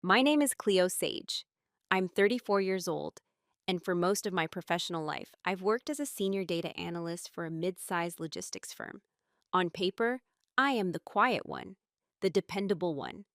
My name is Cleo Sage. I'm 34 years old, and for most of my professional life, I've worked as a senior data analyst for a mid-sized logistics firm. On paper, I am the quiet one, the dependable one,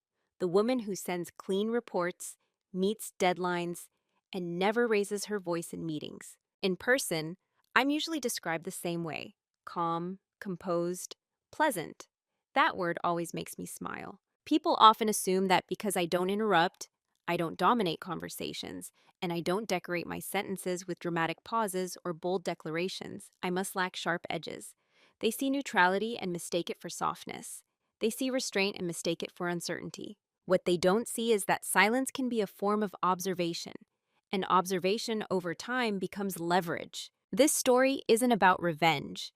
the woman who sends clean reports, meets deadlines, and never raises her voice in meetings. In person, I'm usually described the same way: calm, composed, pleasant. That word always makes me smile. People often assume that because I don't interrupt, I don't dominate conversations, and I don't decorate my sentences with dramatic pauses or bold declarations, I must lack sharp edges. They see neutrality and mistake it for softness. They see restraint and mistake it for uncertainty. What they don't see is that silence can be a form of observation, and observation over time becomes leverage. This story isn't about revenge.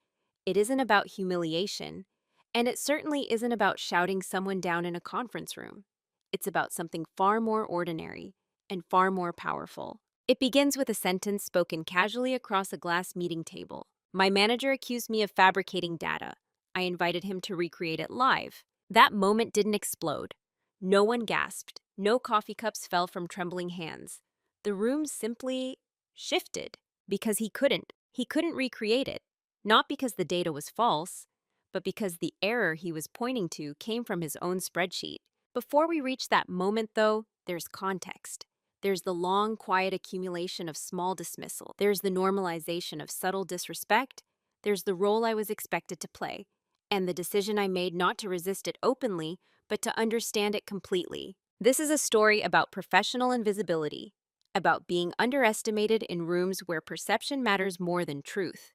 It isn't about humiliation. And it certainly isn't about shouting someone down in a conference room. It's about something far more ordinary and far more powerful. It begins with a sentence spoken casually across a glass meeting table. My manager accused me of fabricating data. I invited him to recreate it live. That moment didn't explode. No one gasped. No coffee cups fell from trembling hands. The room simply shifted because he couldn't. He couldn't recreate it. Not because the data was false, but because the error he was pointing to came from his own spreadsheet. Before we reach that moment, though, there's context. There's the long, quiet accumulation of small dismissal. There's the normalization of subtle disrespect. There's the role I was expected to play, and the decision I made not to resist it openly, but to understand it completely. This is a story about professional invisibility, about being underestimated in rooms where perception matters more than truth,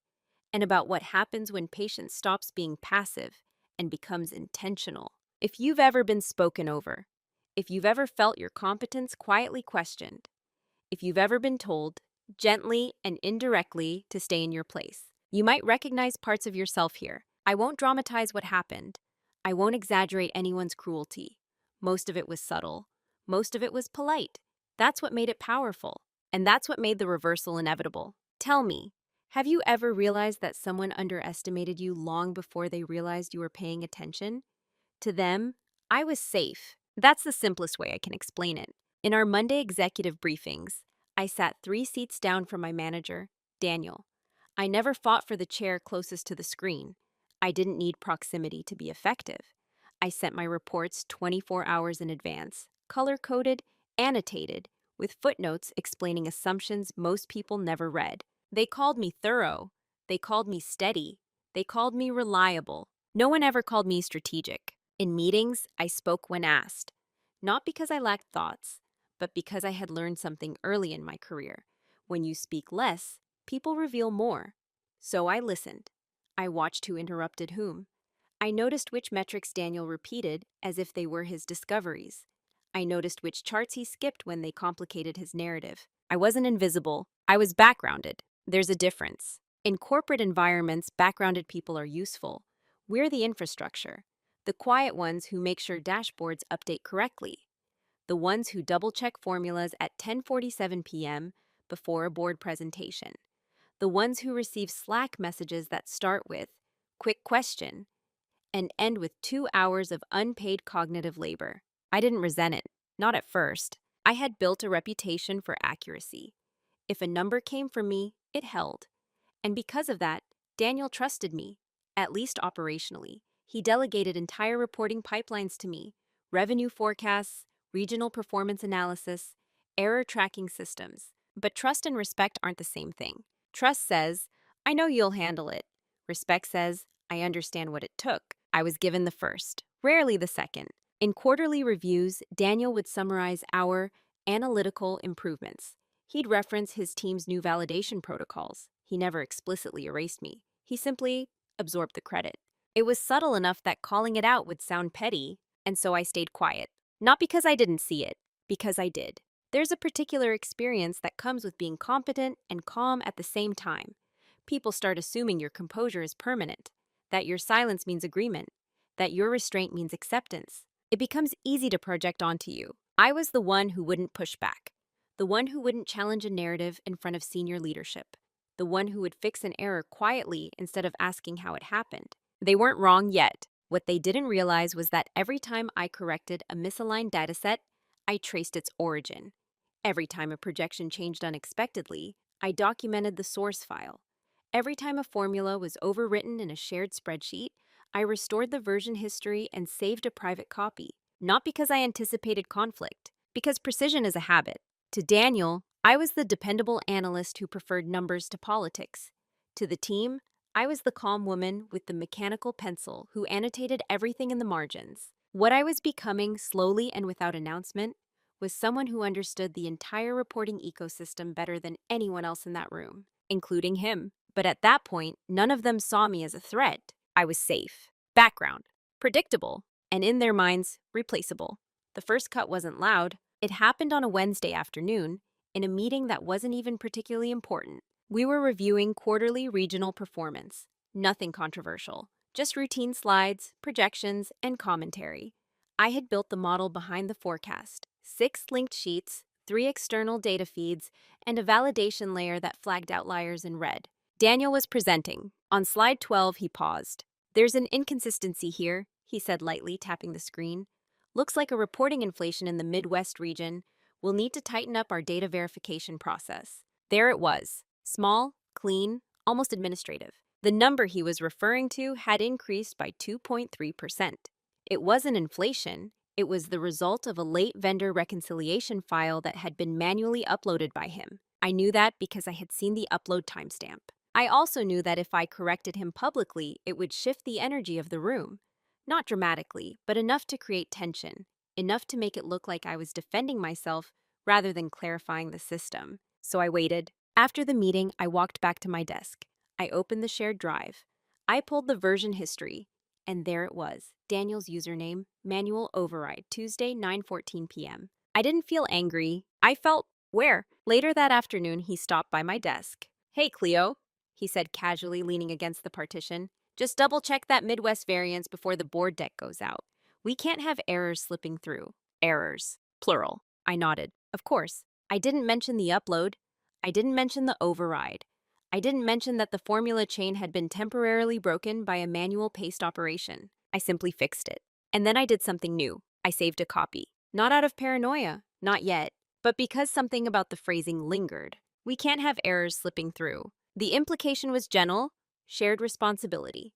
and about what happens when patience stops being passive and becomes intentional. If you've ever been spoken over, if you've ever felt your competence quietly questioned, if you've ever been told, gently and indirectly, to stay in your place, you might recognize parts of yourself here. I won't dramatize what happened. I won't exaggerate anyone's cruelty. Most of it was subtle. Most of it was polite. That's what made it powerful. And that's what made the reversal inevitable. Tell me, have you ever realized that someone underestimated you long before they realized you were paying attention? To them, I was safe. That's the simplest way I can explain it. In our Monday executive briefings, I sat 3 seats down from my manager, Daniel. I never fought for the chair closest to the screen. I didn't need proximity to be effective. I sent my reports 24 hours in advance, color-coded, annotated, with footnotes explaining assumptions most people never read. They called me thorough. They called me steady. They called me reliable. No one ever called me strategic. In meetings, I spoke when asked, not because I lacked thoughts, but because I had learned something early in my career. When you speak less, people reveal more. So I listened. I watched who interrupted whom. I noticed which metrics Daniel repeated as if they were his discoveries. I noticed which charts he skipped when they complicated his narrative. I wasn't invisible. I was backgrounded. There's a difference. In corporate environments, backgrounded people are useful. We're the infrastructure. The quiet ones who make sure dashboards update correctly. The ones who double-check formulas at 10:47 p.m. before a board presentation. The ones who receive Slack messages that start with, "Quick question," and end with 2 hours of unpaid cognitive labor. I didn't resent it, not at first. I had built a reputation for accuracy. If a number came from me, it held. And because of that, Daniel trusted me, at least operationally. He delegated entire reporting pipelines to me: revenue forecasts, regional performance analysis, error tracking systems. But trust and respect aren't the same thing. Trust says, I know you'll handle it. Respect says, I understand what it took. I was given the first, rarely the second. In quarterly reviews, Daniel would summarize our analytical improvements. He'd reference his team's new validation protocols. He never explicitly erased me. He simply absorbed the credit. It was subtle enough that calling it out would sound petty, and so I stayed quiet. Not because I didn't see it, because I did. There's a particular experience that comes with being competent and calm at the same time. People start assuming your composure is permanent, that your silence means agreement, that your restraint means acceptance. It becomes easy to project onto you. I was the one who wouldn't push back, the one who wouldn't challenge a narrative in front of senior leadership, the one who would fix an error quietly instead of asking how it happened. They weren't wrong yet. What they didn't realize was that every time I corrected a misaligned dataset, I traced its origin. Every time a projection changed unexpectedly, I documented the source file. Every time a formula was overwritten in a shared spreadsheet, I restored the version history and saved a private copy. Not because I anticipated conflict, because precision is a habit. To Daniel, I was the dependable analyst who preferred numbers to politics. To the team, I was the calm woman with the mechanical pencil who annotated everything in the margins. What I was becoming, slowly and without announcement, was someone who understood the entire reporting ecosystem better than anyone else in that room, including him. But at that point, none of them saw me as a threat. I was safe, background, predictable, and in their minds, replaceable. The first cut wasn't loud. It happened on a Wednesday afternoon, in a meeting that wasn't even particularly important. We were reviewing quarterly regional performance. Nothing controversial, just routine slides, projections, and commentary. I had built the model behind the forecast, 6 linked sheets, 3 external data feeds, and a validation layer that flagged outliers in red. Daniel was presenting. On slide 12, he paused. "There's an inconsistency here," he said lightly, tapping the screen. "Looks like a reporting inflation in the Midwest region. We'll need to tighten up our data verification process." There it was. Small, clean, almost administrative. The number he was referring to had increased by 2.3%. It wasn't inflation. It was the result of a late vendor reconciliation file that had been manually uploaded by him. I knew that because I had seen the upload timestamp. I also knew that if I corrected him publicly, it would shift the energy of the room. Not dramatically, but enough to create tension, enough to make it look like I was defending myself rather than clarifying the system. So I waited. After the meeting, I walked back to my desk. I opened the shared drive. I pulled the version history, and there it was. Daniel's username, manual override, Tuesday, 9:14 p.m. I didn't feel angry. I felt where? Later that afternoon, he stopped by my desk. "Hey, Cleo," he said casually, leaning against the partition. "Just double-check that Midwest variance before the board deck goes out. We can't have errors slipping through." Errors. Plural. I nodded. Of course. I didn't mention the upload. I didn't mention the override. I didn't mention that the formula chain had been temporarily broken by a manual paste operation. I simply fixed it. And then I did something new. I saved a copy. Not out of paranoia, not yet, but because something about the phrasing lingered. We can't have errors slipping through. The implication was gentle, shared responsibility.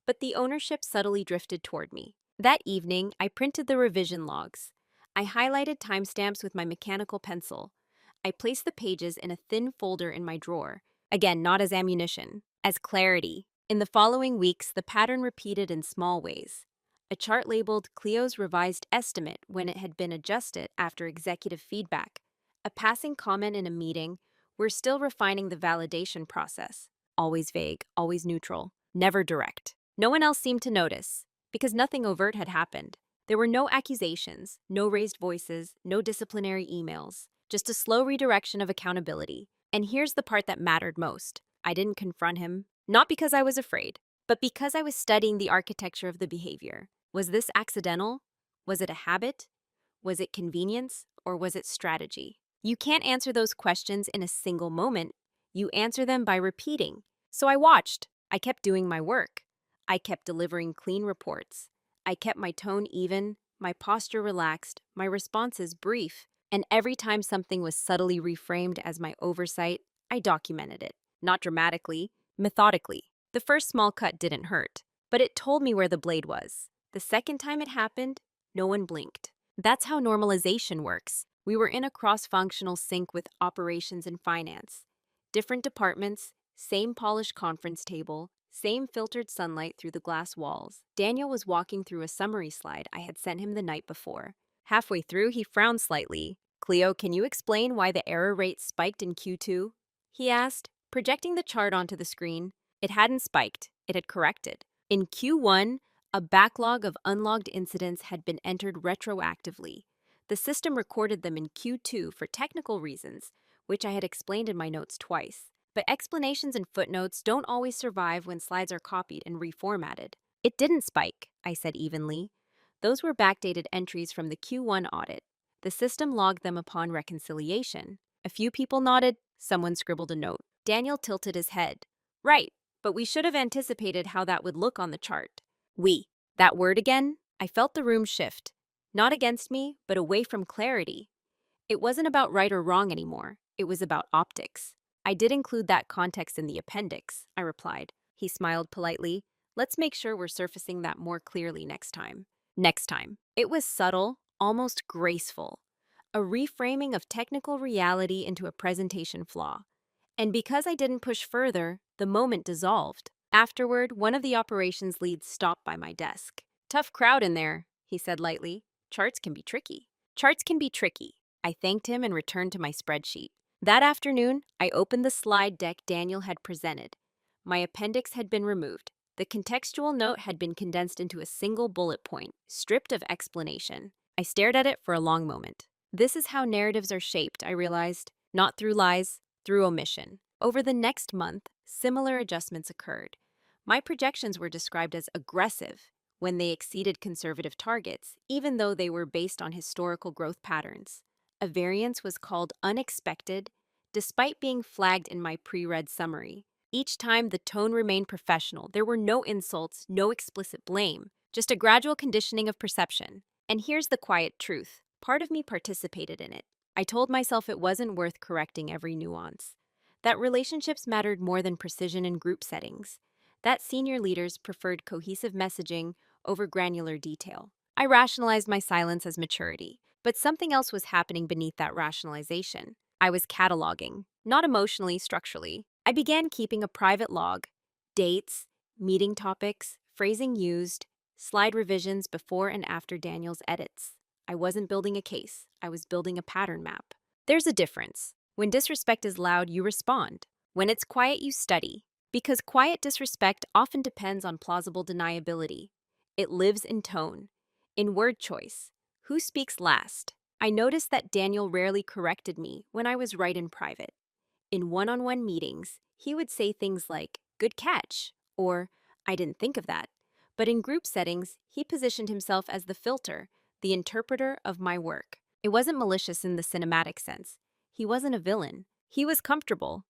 But the ownership subtly drifted toward me. That evening, I printed the revision logs. I highlighted timestamps with my mechanical pencil. I placed the pages in a thin folder in my drawer. Again, not as ammunition, as clarity. In the following weeks, the pattern repeated in small ways. A chart labeled Cleo's revised estimate when it had been adjusted after executive feedback. A passing comment in a meeting, "We're still refining the validation process." Always vague, always neutral, never direct. No one else seemed to notice, because nothing overt had happened. There were no accusations, no raised voices, no disciplinary emails, just a slow redirection of accountability. And here's the part that mattered most. I didn't confront him, not because I was afraid, but because I was studying the architecture of the behavior. Was this accidental? Was it a habit? Was it convenience? Or was it strategy? You can't answer those questions in a single moment. You answer them by repeating. So I watched. I kept doing my work. I kept delivering clean reports. I kept my tone even, my posture relaxed, my responses brief. And every time something was subtly reframed as my oversight, I documented it. Not dramatically, methodically. The first small cut didn't hurt, but it told me where the blade was. The second time it happened, no one blinked. That's how normalization works. We were in a cross-functional sync with operations and finance. Different departments, same polished conference table, same filtered sunlight through the glass walls. Daniel was walking through a summary slide I had sent him the night before. Halfway through, he frowned slightly. "Cleo, can you explain why the error rate spiked in Q2? He asked, projecting the chart onto the screen. It hadn't spiked, it had corrected. In Q1, a backlog of unlogged incidents had been entered retroactively. The system recorded them in Q2 for technical reasons, which I had explained in my notes twice. But explanations and footnotes don't always survive when slides are copied and reformatted. It didn't spike, I said evenly. Those were backdated entries from the Q1 audit. The system logged them upon reconciliation. A few people nodded, someone scribbled a note. Daniel tilted his head. Right, but we should have anticipated how that would look on the chart. We. That word again? I felt the room shift. Not against me, but away from clarity. It wasn't about right or wrong anymore. It was about optics. I did include that context in the appendix, I replied. He smiled politely. Let's make sure we're surfacing that more clearly next time. Next time. It was subtle, almost graceful. A reframing of technical reality into a presentation flaw. And because I didn't push further, the moment dissolved. Afterward, one of the operations leads stopped by my desk. Tough crowd in there, he said lightly. Charts can be tricky. Charts can be tricky. I thanked him and returned to my spreadsheet. That afternoon, I opened the slide deck Daniel had presented. My appendix had been removed. The contextual note had been condensed into a single bullet point, stripped of explanation. I stared at it for a long moment. This is how narratives are shaped, I realized. Not through lies, through omission. Over the next month, similar adjustments occurred. My projections were described as aggressive when they exceeded conservative targets, even though they were based on historical growth patterns. A variance was called unexpected, despite being flagged in my pre-read summary. Each time, the tone remained professional. There were no insults, no explicit blame, just a gradual conditioning of perception. And here's the quiet truth. Part of me participated in it. I told myself it wasn't worth correcting every nuance, that relationships mattered more than precision in group settings, that senior leaders preferred cohesive messaging over granular detail. I rationalized my silence as maturity, but something else was happening beneath that rationalization. I was cataloging, not emotionally, structurally. I began keeping a private log, dates, meeting topics, phrasing used, slide revisions before and after Daniel's edits. I wasn't building a case, I was building a pattern map. There's a difference. When disrespect is loud, you respond. When it's quiet, you study. Because quiet disrespect often depends on plausible deniability. It lives in tone, in word choice. Who speaks last? I noticed that Daniel rarely corrected me when I was right in private. In one-on-one meetings, he would say things like, "Good catch," or "I didn't think of that." But in group settings, he positioned himself as the filter, the interpreter of my work. It wasn't malicious in the cinematic sense. He wasn't a villain. He was comfortable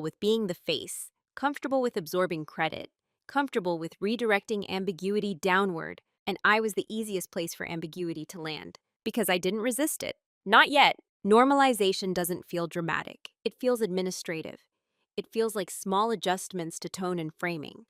with being the face, comfortable with absorbing credit, comfortable with redirecting ambiguity downward, and I was the easiest place for ambiguity to land, because I didn't resist it. Not yet. Normalization doesn't feel dramatic. It feels administrative. It feels like small adjustments to tone and framing.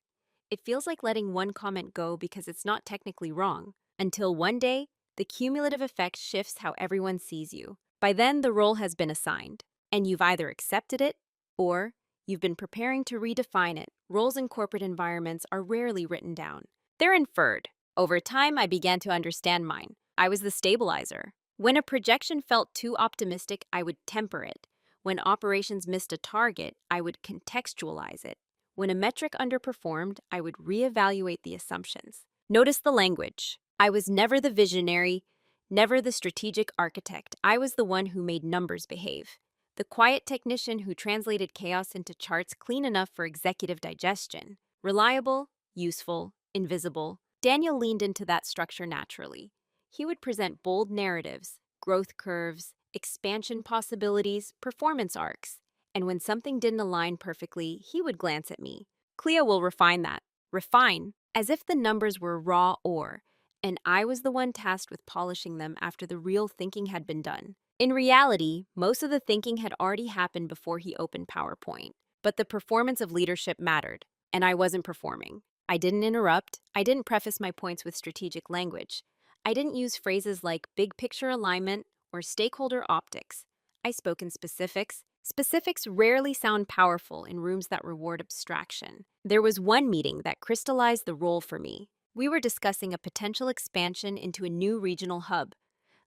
It feels like letting one comment go because it's not technically wrong, until one day, the cumulative effect shifts how everyone sees you. By then, the role has been assigned, and you've either accepted it or you've been preparing to redefine it. Roles in corporate environments are rarely written down. They're inferred. Over time, I began to understand mine. I was the stabilizer. When a projection felt too optimistic, I would temper it. When operations missed a target, I would contextualize it. When a metric underperformed, I would reevaluate the assumptions. Notice the language. I was never the visionary, never the strategic architect. I was the one who made numbers behave. The quiet technician who translated chaos into charts clean enough for executive digestion. Reliable, useful, invisible. Daniel leaned into that structure naturally. He would present bold narratives, growth curves, expansion possibilities, performance arcs. And when something didn't align perfectly, he would glance at me. Cleo will refine that. Refine, as if the numbers were raw ore, and I was the one tasked with polishing them after the real thinking had been done. In reality, most of the thinking had already happened before he opened PowerPoint. But the performance of leadership mattered, and I wasn't performing. I didn't interrupt. I didn't preface my points with strategic language. I didn't use phrases like big picture alignment or stakeholder optics. I spoke in specifics. Specifics rarely sound powerful in rooms that reward abstraction. There was one meeting that crystallized the role for me. We were discussing a potential expansion into a new regional hub.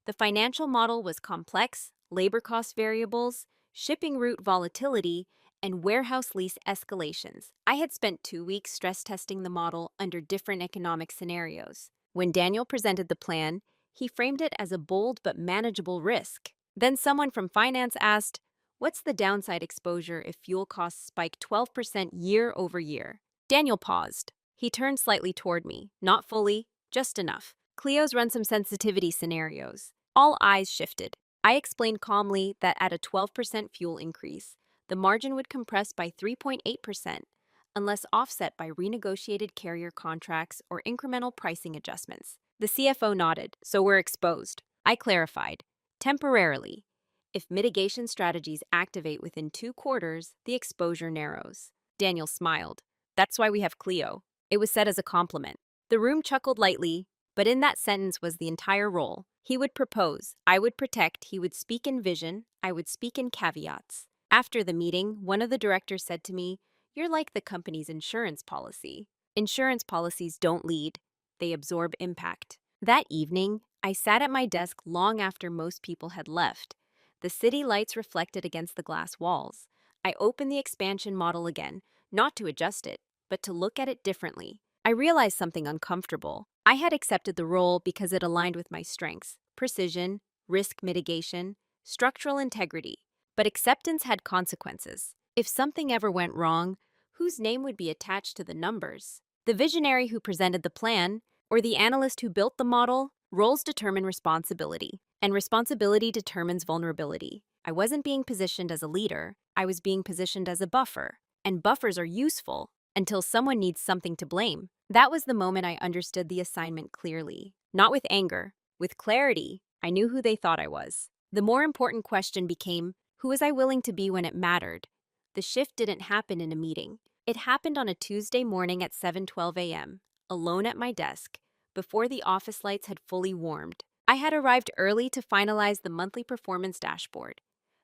The financial model was complex, labor cost variables, shipping route volatility, and warehouse lease escalations. I had spent 2 weeks stress testing the model under different economic scenarios. When Daniel presented the plan, he framed it as a bold but manageable risk. Then someone from finance asked, "What's the downside exposure if fuel costs spike 12% year over year?" Daniel paused. He turned slightly toward me, not fully, just enough. "Cleo's run some sensitivity scenarios." All eyes shifted. I explained calmly that at a 12% fuel increase, the margin would compress by 3.8%, unless offset by renegotiated carrier contracts or incremental pricing adjustments. The CFO nodded, so we're exposed. I clarified, temporarily. If mitigation strategies activate within 2 quarters, the exposure narrows. Daniel smiled. That's why we have Cleo. It was said as a compliment. The room chuckled lightly, but in that sentence was the entire role. He would propose, I would protect, he would speak in vision, I would speak in caveats. After the meeting, one of the directors said to me, "You're like the company's insurance policy." Insurance policies don't lead, they absorb impact. That evening, I sat at my desk long after most people had left. The city lights reflected against the glass walls. I opened the expansion model again, not to adjust it, but to look at it differently. I realized something uncomfortable. I had accepted the role because it aligned with my strengths: precision, risk mitigation, structural integrity. But acceptance had consequences. If something ever went wrong, whose name would be attached to the numbers? The visionary who presented the plan, or the analyst who built the model? Roles determine responsibility, and responsibility determines vulnerability. I wasn't being positioned as a leader, I was being positioned as a buffer. And buffers are useful until someone needs something to blame. That was the moment I understood the assignment clearly. Not with anger, with clarity. I knew who they thought I was. The more important question became, who was I willing to be when it mattered? The shift didn't happen in a meeting. It happened on a Tuesday morning at 7:12 a.m., alone at my desk, before the office lights had fully warmed. I had arrived early to finalize the monthly performance dashboard.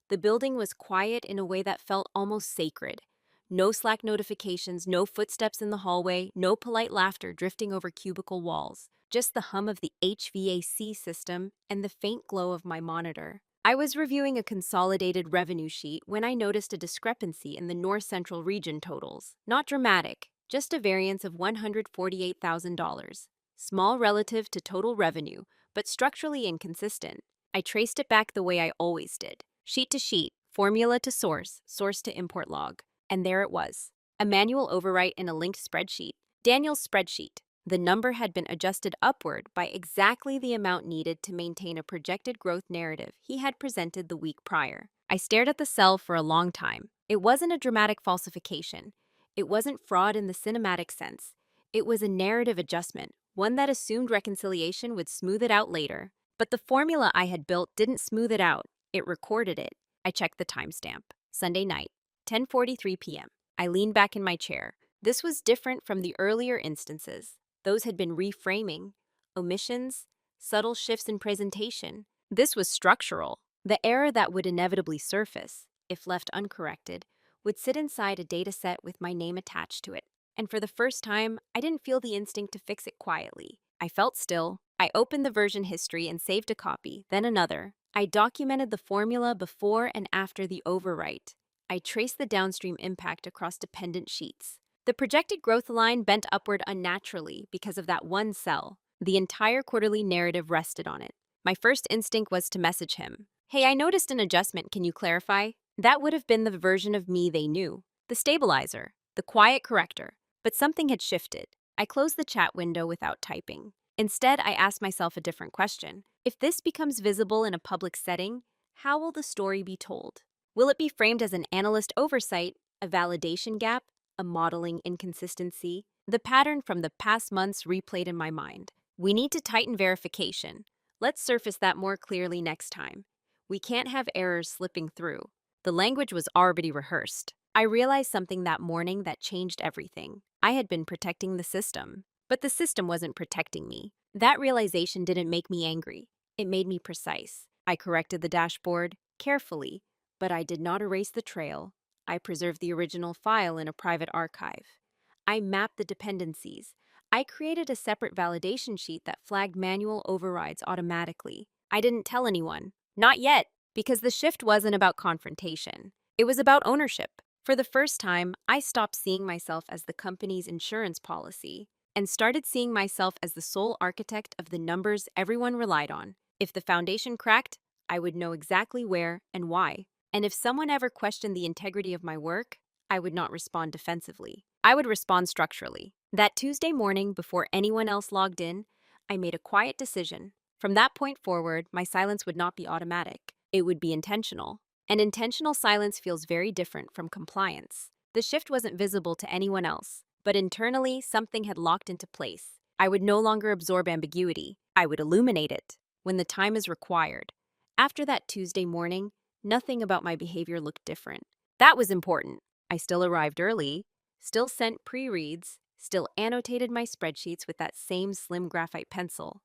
The building was quiet in a way that felt almost sacred. No Slack notifications, no footsteps in the hallway, no polite laughter drifting over cubicle walls. Just the hum of the HVAC system and the faint glow of my monitor. I was reviewing a consolidated revenue sheet when I noticed a discrepancy in the North Central region totals. Not dramatic, just a variance of $148,000. Small relative to total revenue, but structurally inconsistent. I traced it back the way I always did. Sheet to sheet, formula to source, source to import log. And there it was. A manual overwrite in a linked spreadsheet. Daniel's spreadsheet. The number had been adjusted upward by exactly the amount needed to maintain a projected growth narrative he had presented the week prior. I stared at the cell for a long time. It wasn't a dramatic falsification. It wasn't fraud in the cinematic sense. It was a narrative adjustment, one that assumed reconciliation would smooth it out later. But the formula I had built didn't smooth it out. It recorded it. I checked the timestamp. Sunday night, 10:43 p.m. I leaned back in my chair. This was different from the earlier instances. Those had been reframing, omissions, subtle shifts in presentation. This was structural. The error that would inevitably surface, if left uncorrected, would sit inside a dataset with my name attached to it. And for the first time, I didn't feel the instinct to fix it quietly. I felt still. I opened the version history and saved a copy, then another. I documented the formula before and after the overwrite. I traced the downstream impact across dependent sheets. The projected growth line bent upward unnaturally because of that one cell. The entire quarterly narrative rested on it. My first instinct was to message him. "Hey, I noticed an adjustment, can you clarify?" That would have been the version of me they knew. The stabilizer, the quiet corrector. But something had shifted. I closed the chat window without typing. Instead, I asked myself a different question. If this becomes visible in a public setting, how will the story be told? Will it be framed as an analyst oversight, a validation gap, a modeling inconsistency? The pattern from the past months replayed in my mind. We need to tighten verification. Let's surface that more clearly next time. We can't have errors slipping through. The language was already rehearsed. I realized something that morning that changed everything. I had been protecting the system, but the system wasn't protecting me. That realization didn't make me angry. It made me precise. I corrected the dashboard carefully, but I did not erase the trail. I preserved the original file in a private archive. I mapped the dependencies. I created a separate validation sheet that flagged manual overrides automatically. I didn't tell anyone. Not yet, because the shift wasn't about confrontation. It was about ownership. For the first time, I stopped seeing myself as the company's insurance policy and started seeing myself as the sole architect of the numbers everyone relied on. If the foundation cracked, I would know exactly where and why. And if someone ever questioned the integrity of my work, I would not respond defensively. I would respond structurally. That Tuesday morning, before anyone else logged in, I made a quiet decision. From that point forward, my silence would not be automatic. It would be intentional. And intentional silence feels very different from compliance. The shift wasn't visible to anyone else, but internally, something had locked into place. I would no longer absorb ambiguity. I would illuminate it when the time is required. After that Tuesday morning, nothing about my behavior looked different. That was important. I still arrived early, still sent pre-reads, still annotated my spreadsheets with that same slim graphite pencil.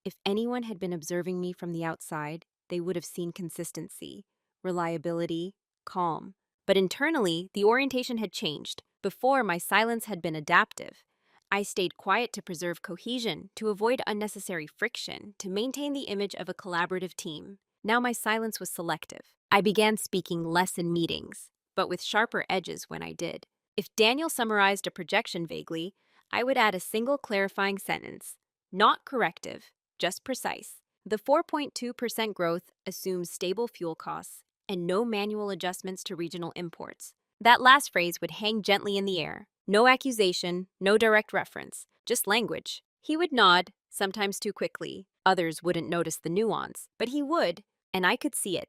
If anyone had been observing me from the outside, they would have seen consistency, reliability, calm. But internally, the orientation had changed. Before, my silence had been adaptive. I stayed quiet to preserve cohesion, to avoid unnecessary friction, to maintain the image of a collaborative team. Now my silence was selective. I began speaking less in meetings, but with sharper edges when I did. If Daniel summarized a projection vaguely, I would add a single clarifying sentence. Not corrective, just precise. The 4.2% growth assumes stable fuel costs and no manual adjustments to regional imports. That last phrase would hang gently in the air. No accusation, no direct reference, just language. He would nod, sometimes too quickly. Others wouldn't notice the nuance, but he would, and I could see it.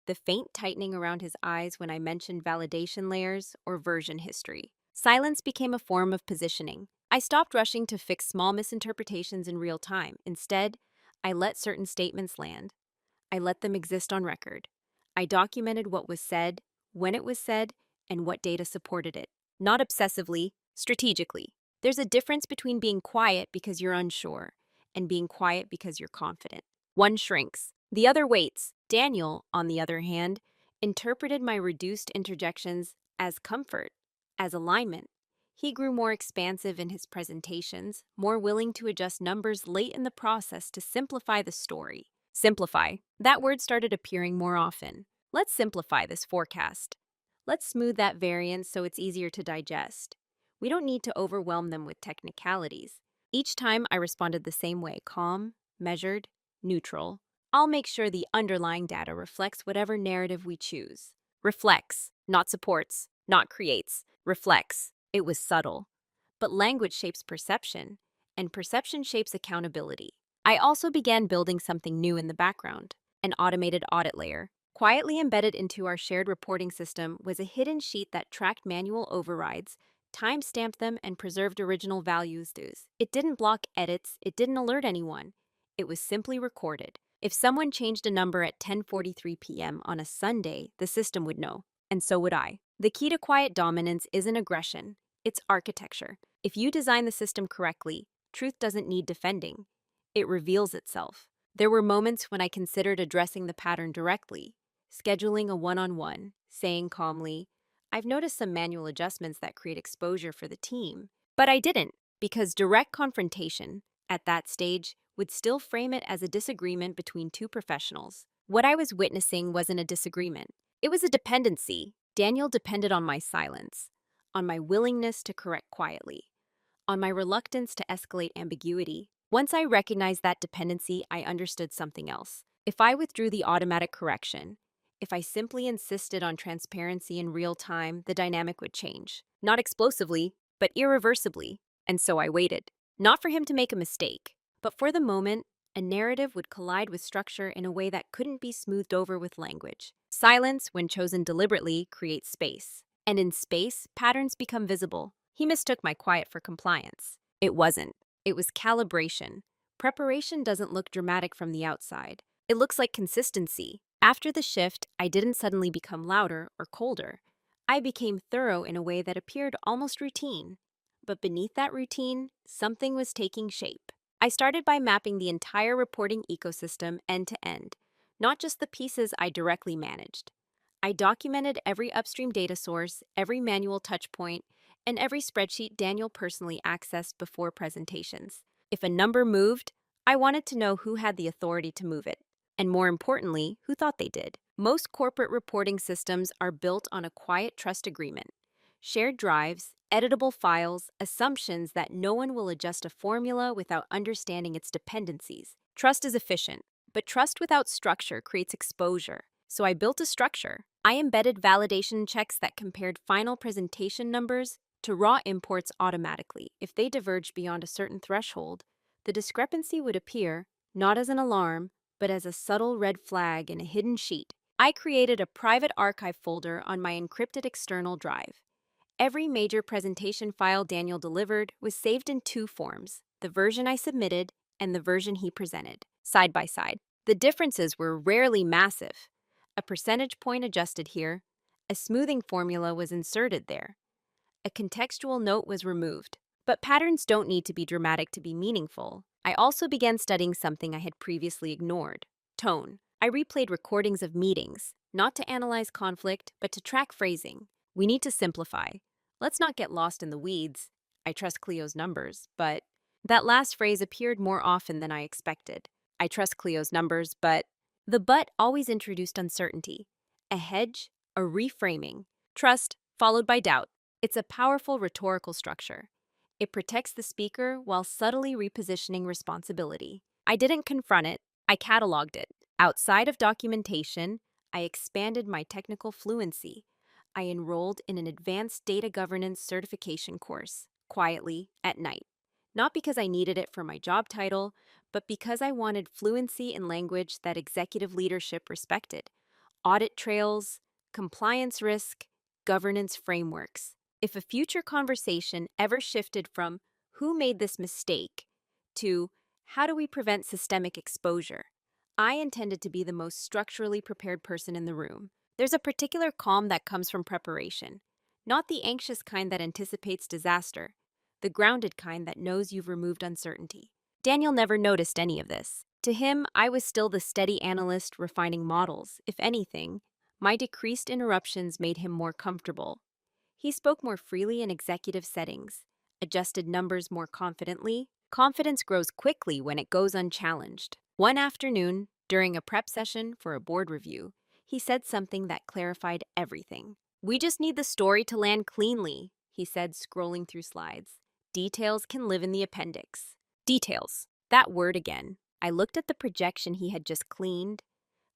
The faint tightening around his eyes when I mentioned validation layers or version history. Silence became a form of positioning. I stopped rushing to fix small misinterpretations in real time. Instead, I let certain statements land. I let them exist on record. I documented what was said, when it was said, and what data supported it. Not obsessively, strategically. There's a difference between being quiet because you're unsure and being quiet because you're confident. One shrinks, the other waits. Daniel, on the other hand, interpreted my reduced interjections as comfort, as alignment. He grew more expansive in his presentations, more willing to adjust numbers late in the process to simplify the story. Simplify. That word started appearing more often. Let's simplify this forecast. Let's smooth that variance so it's easier to digest. We don't need to overwhelm them with technicalities. Each time I responded the same way, calm, measured, neutral. I'll make sure the underlying data reflects whatever narrative we choose. Reflects, not supports, not creates. Reflects. It was subtle. But language shapes perception, and perception shapes accountability. I also began building something new in the background, an automated audit layer. Quietly embedded into our shared reporting system was a hidden sheet that tracked manual overrides, time-stamped them, and preserved original values. It didn't block edits, it didn't alert anyone. It was simply recorded. If someone changed a number at 10:43 p.m. on a Sunday, the system would know, and so would I. The key to quiet dominance isn't aggression, it's architecture. If you design the system correctly, truth doesn't need defending. It reveals itself. There were moments when I considered addressing the pattern directly, scheduling a one-on-one, saying calmly, I've noticed some manual adjustments that create exposure for the team. But I didn't, because direct confrontation, at that stage, would still frame it as a disagreement between two professionals. What I was witnessing wasn't a disagreement. It was a dependency. Daniel depended on my silence, on my willingness to correct quietly, on my reluctance to escalate ambiguity. Once I recognized that dependency, I understood something else. If I withdrew the automatic correction, if I simply insisted on transparency in real time, the dynamic would change. Not explosively, but irreversibly. And so I waited. Not for him to make a mistake, but for the moment, a narrative would collide with structure in a way that couldn't be smoothed over with language. Silence, when chosen deliberately, creates space. And in space, patterns become visible. He mistook my quiet for compliance. It wasn't. It was calibration. Preparation doesn't look dramatic from the outside. It looks like consistency. After the shift, I didn't suddenly become louder or colder. I became thorough in a way that appeared almost routine. But beneath that routine, something was taking shape. I started by mapping the entire reporting ecosystem end to end, not just the pieces I directly managed. I documented every upstream data source, every manual touchpoint, and every spreadsheet Daniel personally accessed before presentations. If a number moved, I wanted to know who had the authority to move it, and more importantly, who thought they did. Most corporate reporting systems are built on a quiet trust agreement. Shared drives, editable files, assumptions that no one will adjust a formula without understanding its dependencies. Trust is efficient, but trust without structure creates exposure. So I built a structure. I embedded validation checks that compared final presentation numbers to raw imports automatically. If they diverged beyond a certain threshold, the discrepancy would appear, not as an alarm, but as a subtle red flag in a hidden sheet. I created a private archive folder on my encrypted external drive. Every major presentation file Daniel delivered was saved in two forms: the version I submitted and the version he presented, side by side. The differences were rarely massive. A percentage point adjusted here, a smoothing formula was inserted there, a contextual note was removed. But patterns don't need to be dramatic to be meaningful. I also began studying something I had previously ignored: tone. I replayed recordings of meetings, not to analyze conflict, but to track phrasing. We need to simplify. Let's not get lost in the weeds. I trust Cleo's numbers, but that last phrase appeared more often than I expected. I trust Cleo's numbers, but the but always introduced uncertainty, a hedge, a reframing, trust followed by doubt. It's a powerful rhetorical structure. It protects the speaker while subtly repositioning responsibility. I didn't confront it, I cataloged it. Outside of documentation, I expanded my technical fluency. I enrolled in an advanced data governance certification course, quietly, at night. Not because I needed it for my job title, but because I wanted fluency in language that executive leadership respected: audit trails, compliance risk, governance frameworks. If a future conversation ever shifted from "who made this mistake" to "how do we prevent systemic exposure," I intended to be the most structurally prepared person in the room. There's a particular calm that comes from preparation, not the anxious kind that anticipates disaster, the grounded kind that knows you've removed uncertainty. Daniel never noticed any of this. To him, I was still the steady analyst refining models. If anything, my decreased interruptions made him more comfortable. He spoke more freely in executive settings, adjusted numbers more confidently. Confidence grows quickly when it goes unchallenged. One afternoon, during a prep session for a board review, he said something that clarified everything. "We just need the story to land cleanly," he said, scrolling through slides. "Details can live in the appendix." Details. That word again. I looked at the projection he had just cleaned.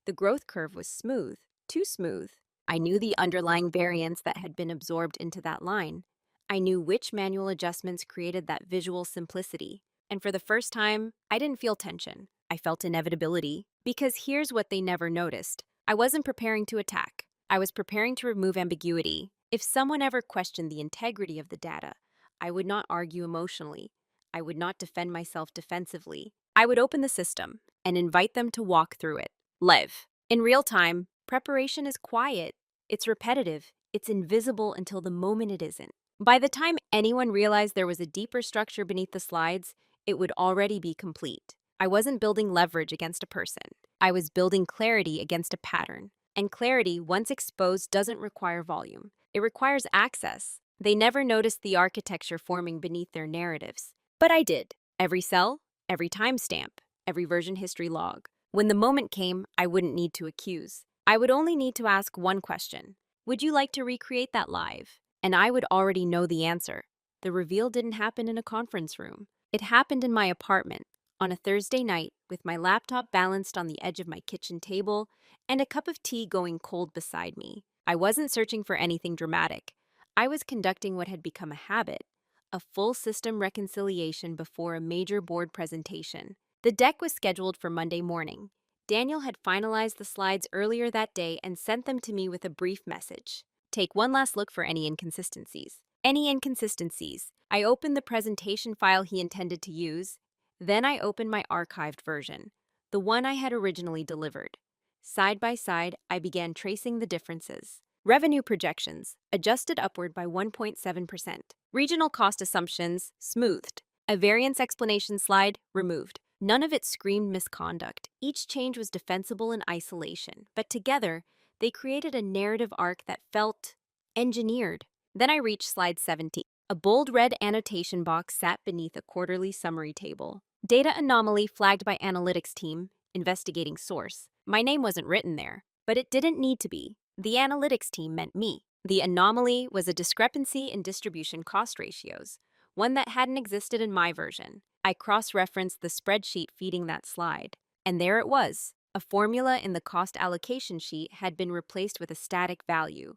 The growth curve was smooth, too smooth. I knew the underlying variance that had been absorbed into that line. I knew which manual adjustments created that visual simplicity. And for the first time, I didn't feel tension. I felt inevitability. Because here's what they never noticed: I wasn't preparing to attack. I was preparing to remove ambiguity. If someone ever questioned the integrity of the data, I would not argue emotionally. I would not defend myself defensively. I would open the system and invite them to walk through it. Live. In real time, preparation is quiet. It's repetitive. It's invisible until the moment it isn't. By the time anyone realized there was a deeper structure beneath the slides, it would already be complete. I wasn't building leverage against a person. I was building clarity against a pattern. And clarity, once exposed, doesn't require volume. It requires access. They never noticed the architecture forming beneath their narratives. But I did. Every cell, every timestamp, every version history log. When the moment came, I wouldn't need to accuse. I would only need to ask one question: would you like to recreate that live? And I would already know the answer. The reveal didn't happen in a conference room. It happened in my apartment, on a Thursday night, with my laptop balanced on the edge of my kitchen table and a cup of tea going cold beside me. I wasn't searching for anything dramatic. I was conducting what had become a habit: a full system reconciliation before a major board presentation. The deck was scheduled for Monday morning. Daniel had finalized the slides earlier that day and sent them to me with a brief message: take one last look for any inconsistencies. Any inconsistencies. I opened the presentation file he intended to use. Then I opened my archived version, the one I had originally delivered. Side by side, I began tracing the differences. Revenue projections, adjusted upward by 1.7%. Regional cost assumptions, smoothed. A variance explanation slide, removed. None of it screamed misconduct. Each change was defensible in isolation, but together, they created a narrative arc that felt engineered. Then I reached slide 17. A bold red annotation box sat beneath a quarterly summary table. Data anomaly flagged by analytics team, investigating source. My name wasn't written there, but it didn't need to be. The analytics team meant me. The anomaly was a discrepancy in distribution cost ratios, one that hadn't existed in my version. I cross-referenced the spreadsheet feeding that slide, and there it was. A formula in the cost allocation sheet had been replaced with a static value.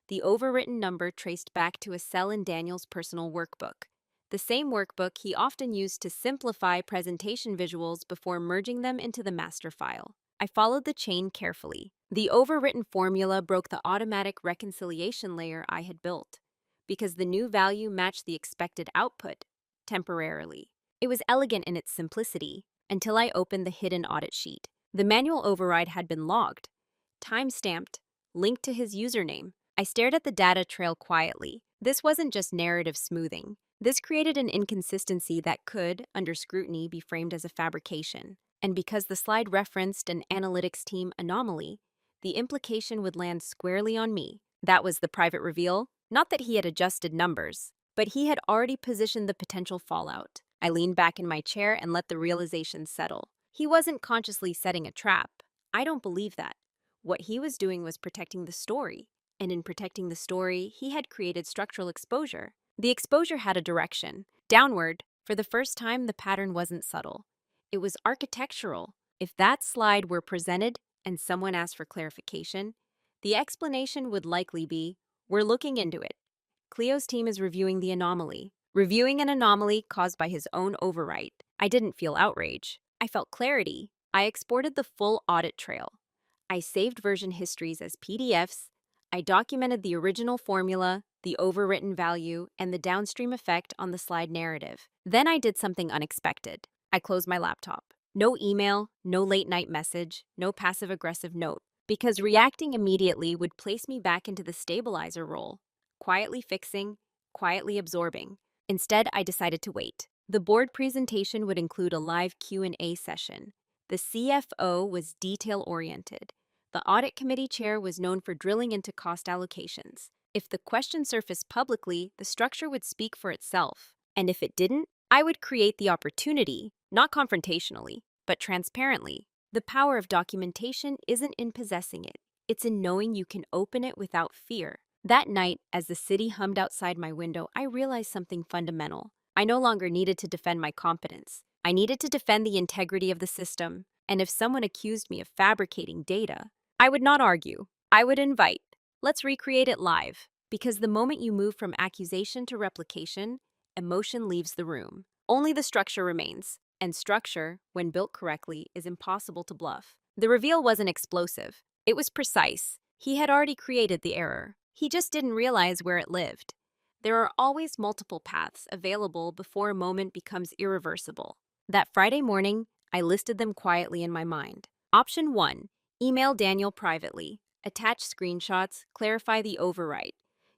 The overwritten number traced back to a cell in Daniel's personal workbook, the same workbook he often used to simplify presentation visuals before merging them into the master file. I followed the chain carefully. The overwritten formula broke the automatic reconciliation layer I had built, because the new value matched the expected output, temporarily. It was elegant in its simplicity, until I opened the hidden audit sheet. The manual override had been logged, time-stamped, linked to his username. I stared at the data trail quietly. This wasn't just narrative smoothing. This created an inconsistency that could, under scrutiny, be framed as a fabrication. And because the slide referenced an analytics team anomaly, the implication would land squarely on me. That was the private reveal. Not that he had adjusted numbers, but he had already positioned the potential fallout. I leaned back in my chair and let the realization settle. He wasn't consciously setting a trap. I don't believe that. What he was doing was protecting the story. And in protecting the story, he had created structural exposure. The exposure had a direction, downward. For the first time, the pattern wasn't subtle. It was architectural. If that slide were presented and someone asked for clarification, the explanation would likely be, "We're looking into it. Cleo's team is reviewing the anomaly." Reviewing an anomaly caused by his own overwrite. I didn't feel outrage. I felt clarity. I exported the full audit trail. I saved version histories as PDFs. I documented the original formula, the overwritten value, and the downstream effect on the slide narrative. Then I did something unexpected. I closed my laptop. No email, no late-night message, no passive-aggressive note, because reacting immediately would place me back into the stabilizer role, quietly fixing, quietly absorbing. Instead, I decided to wait. The board presentation would include a live Q&A session. The CFO was detail-oriented. The audit committee chair was known for drilling into cost allocations. If the question surfaced publicly, the structure would speak for itself. And if it didn't, I would create the opportunity, not confrontationally, but transparently. The power of documentation isn't in possessing it. It's in knowing you can open it without fear. That night, as the city hummed outside my window, I realized something fundamental. I no longer needed to defend my competence. I needed to defend the integrity of the system. And if someone accused me of fabricating data, I would not argue. I would invite. Let's recreate it live. Because the moment you move from accusation to replication, emotion leaves the room. Only the structure remains. And structure, when built correctly, is impossible to bluff. The reveal wasn't explosive. It was precise. He had already created the error. He just didn't realize where it lived. There are always multiple paths available before a moment becomes irreversible. That Friday morning, I listed them quietly in my mind. Option 1. Email Daniel privately. Attach screenshots, clarify the overwrite.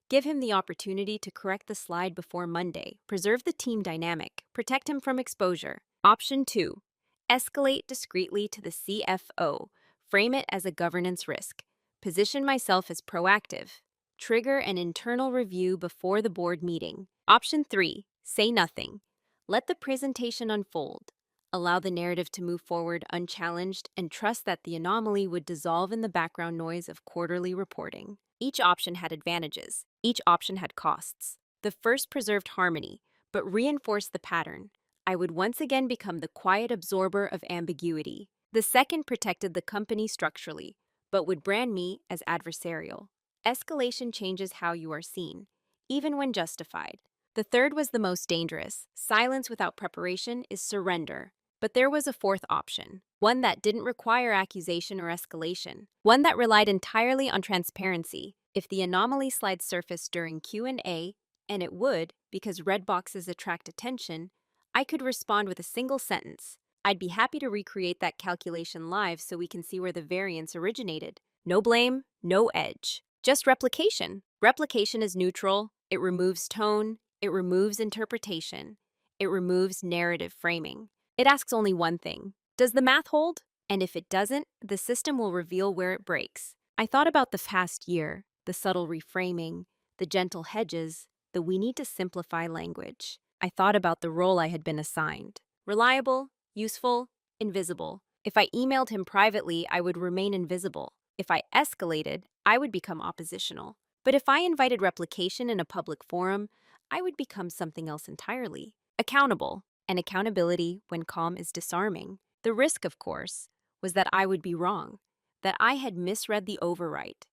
Give him the opportunity to correct the slide before Monday. Preserve the team dynamic. Protect him from exposure. Option 2. Escalate discreetly to the CFO. Frame it as a governance risk. Position myself as proactive. Trigger an internal review before the board meeting. Option 3. Say nothing. Let the presentation unfold. Allow the narrative to move forward unchallenged and trust that the anomaly would dissolve in the background noise of quarterly reporting. Each option had advantages. Each option had costs. The first preserved harmony, but reinforced the pattern. I would once again become the quiet absorber of ambiguity. The second protected the company structurally, but would brand me as adversarial. Escalation changes how you are seen, even when justified. The third was the most dangerous. Silence without preparation is surrender. But there was a fourth option, one that didn't require accusation or escalation, one that relied entirely on transparency. If the anomaly slide surfaced during Q&A, and it would, because red boxes attract attention, I could respond with a single sentence. I'd be happy to recreate that calculation live so we can see where the variance originated. No blame, no edge. Just replication. Replication is neutral. It removes tone. It removes interpretation. It removes narrative framing. It asks only one thing. Does the math hold? And if it doesn't, the system will reveal where it breaks. I thought about the past year, the subtle reframing, the gentle hedges, the we need to simplify language. I thought about the role I had been assigned. Reliable, useful, invisible. If I emailed him privately, I would remain invisible. If I escalated, I would become oppositional. But if I invited replication in a public forum, I would become something else entirely. Accountable. And accountability, when calm, is disarming. The risk, of course, was that I would be wrong, that I had misread the overwrite,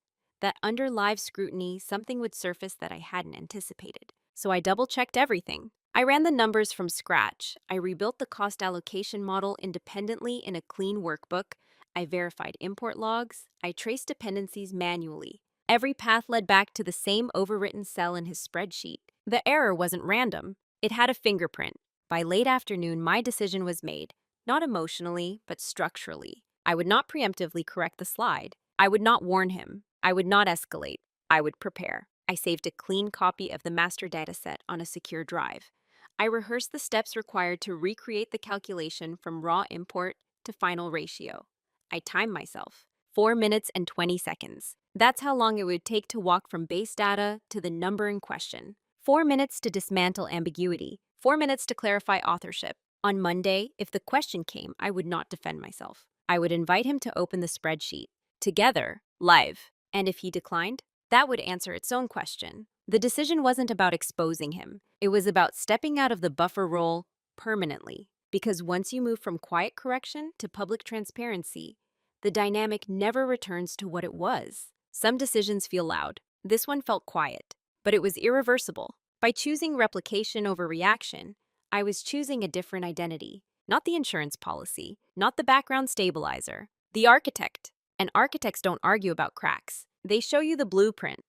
that under live scrutiny, something would surface that I hadn't anticipated. So I double-checked everything. I ran the numbers from scratch. I rebuilt the cost allocation model independently in a clean workbook. I verified import logs. I traced dependencies manually. Every path led back to the same overwritten cell in his spreadsheet. The error wasn't random. It had a fingerprint. By late afternoon, my decision was made, not emotionally, but structurally. I would not preemptively correct the slide. I would not warn him. I would not escalate. I would prepare. I saved a clean copy of the master dataset on a secure drive. I rehearsed the steps required to recreate the calculation from raw import to final ratio. I timed myself. 4 minutes and 20 seconds. That's how long it would take to walk from base data to the number in question. 4 minutes to dismantle ambiguity. 4 minutes to clarify authorship. On Monday, if the question came, I would not defend myself. I would invite him to open the spreadsheet. Together, live. And if he declined, that would answer its own question. The decision wasn't about exposing him. It was about stepping out of the buffer role permanently. Because once you move from quiet correction to public transparency, the dynamic never returns to what it was. Some decisions feel loud. This one felt quiet, but it was irreversible. By choosing replication over reaction, I was choosing a different identity. Not the insurance policy, not the background stabilizer, the architect. And architects don't argue about cracks. They show you the blueprint.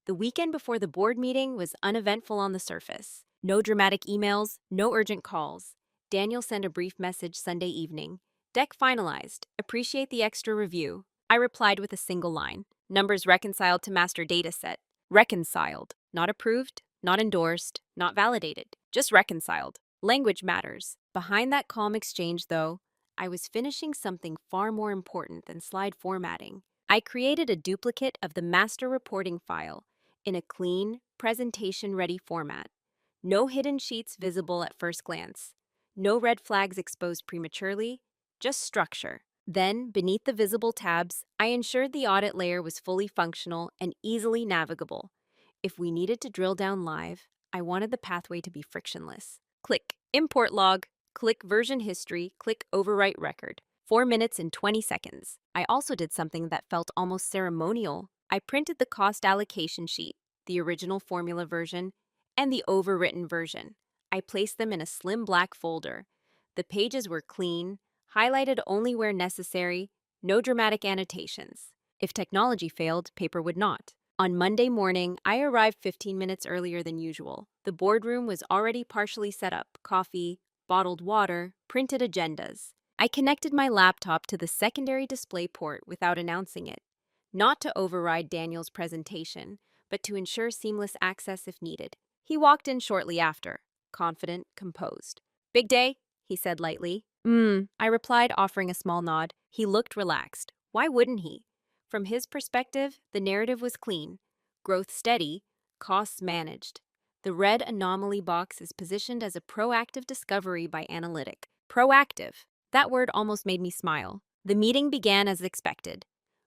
The weekend before the board meeting was uneventful on the surface. No dramatic emails, no urgent calls. Daniel sent a brief message Sunday evening. Deck finalized. Appreciate the extra review. I replied with a single line. Numbers reconciled to master dataset. Reconciled. Not approved, not endorsed, not validated. Just reconciled. Language matters. Behind that calm exchange, though, I was finishing something far more important than slide formatting. I created a duplicate of the master reporting file in a clean, presentation-ready format. No hidden sheets visible at first glance. No red flags exposed prematurely, just structure. Then, beneath the visible tabs, I ensured the audit layer was fully functional and easily navigable. If we needed to drill down live, I wanted the pathway to be frictionless. Click Import Log, click Version History, click Overwrite Record. 4 minutes and 20 seconds. I also did something that felt almost ceremonial. I printed the cost allocation sheet, the original formula version, and the overwritten version. I placed them in a slim black folder. The pages were clean, highlighted only where necessary, no dramatic annotations. If technology failed, paper would not. On Monday morning, I arrived 15 minutes earlier than usual. The boardroom was already partially set up: coffee, bottled water, printed agendas. I connected my laptop to the secondary display port without announcing it, not to override Daniel's presentation, but to ensure seamless access if needed. He walked in shortly after, confident, composed. "Big day?" he said lightly. I replied, offering a small nod. He looked relaxed. Why wouldn't he? From his perspective, the narrative was clean. Growth steady, costs managed. The red anomaly box is positioned as a proactive discovery by analytic. Proactive. That word almost made me smile. The meeting began as expected.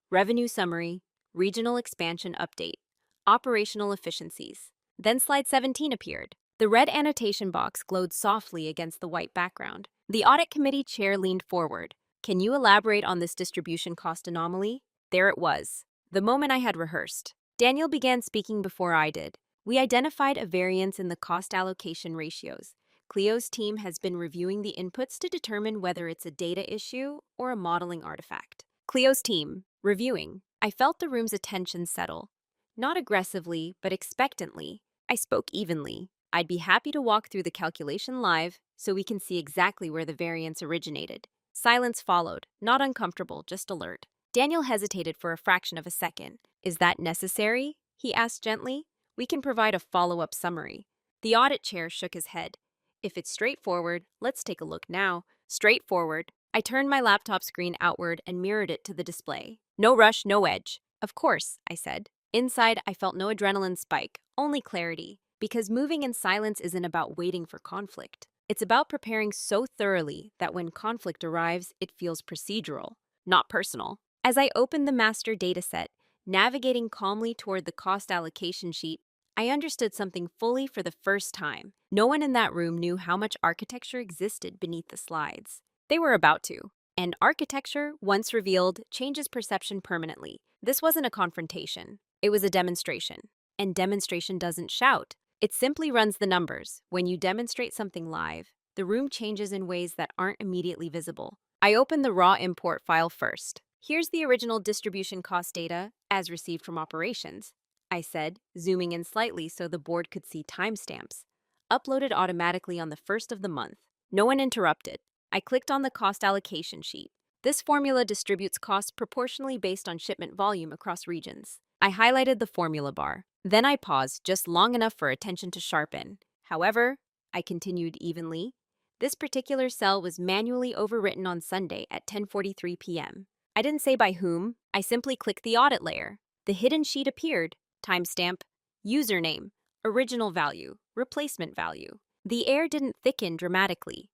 Revenue summary, regional expansion update, operational efficiencies. Then slide 17 appeared. The red annotation box glowed softly against the white background. The audit committee chair leaned forward. "Can you elaborate on this distribution cost anomaly?" There it was, the moment I had rehearsed. Daniel began speaking before I did. We identified a variance in the cost allocation ratios. Cleo's team has been reviewing the inputs to determine whether it's a data issue or a modeling artifact. Cleo's team, reviewing. I felt the room's attention settle. Not aggressively, but expectantly. I spoke evenly. I'd be happy to walk through the calculation live so we can see exactly where the variance originated. Silence followed, not uncomfortable, just alert. Daniel hesitated for a fraction of a second. "Is that necessary?" he asked gently. "We can provide a follow-up summary." The audit chair shook his head. "If it's straightforward, let's take a look now." Straightforward. I turned my laptop screen outward and mirrored it to the display. "No rush, no edge." "Of course," I said. Inside, I felt no adrenaline spike, only clarity. Because moving in silence isn't about waiting for conflict. It's about preparing so thoroughly that when conflict arrives, it feels procedural, not personal. As I opened the master dataset, navigating calmly toward the cost allocation sheet, I understood something fully for the first time. No one in that room knew how much architecture existed beneath the slides. They were about to. And architecture, once revealed, changes perception permanently. This wasn't a confrontation. It was a demonstration. And demonstration doesn't shout. It simply runs the numbers. When you demonstrate something live, the room changes in ways that aren't immediately visible. I opened the raw import file first. "Here's the original distribution cost data, as received from operations," I said, zooming in slightly so the board could see timestamps. uploaded automatically on the first of the month. No one interrupted. I clicked on the cost allocation sheet. This formula distributes costs proportionally based on shipment volume across regions. I highlighted the formula bar. Then I paused just long enough for attention to sharpen. However, I continued evenly. This particular cell was manually overwritten on Sunday at 10:43 p.m. I didn't say by whom, I simply clicked the audit layer. The hidden sheet appeared. Timestamp, username, original value, replacement value. The air didn't thicken dramatically.